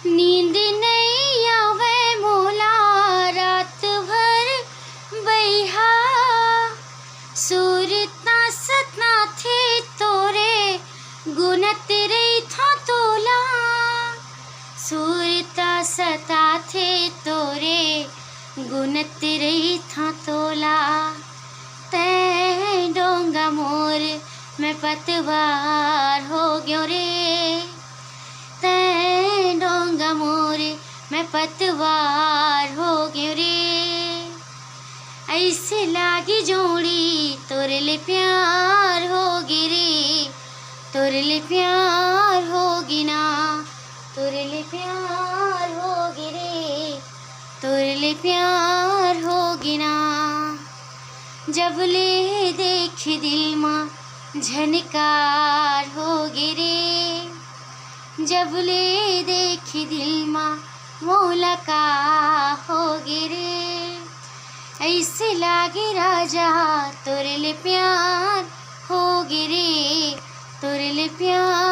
नींद नहीं आवे मोला रात भर बैहा, सूरता सतना थे तोरे गुनत रही था तोला, सूरता सता थे तोरे गुनत रही था तोला। तै डोंगा मोर मैं पतवार हो गयो रे, तै डोंगा मोर मैं पतवार हो गयो रे। ऐसे लागी जोड़ी तोरले प्यार होगी रे, तोरले प्यार होगी ना, तोरले प्यार होगी रे, तोरले प्यार होगी ना। जब ले देख दिल माँ झनकार होगी रे, जब ले देख दिल माँ मौला का होगी रे। ऐसे लागे राजा तोरले प्यार होगी रे, तोरले प्यार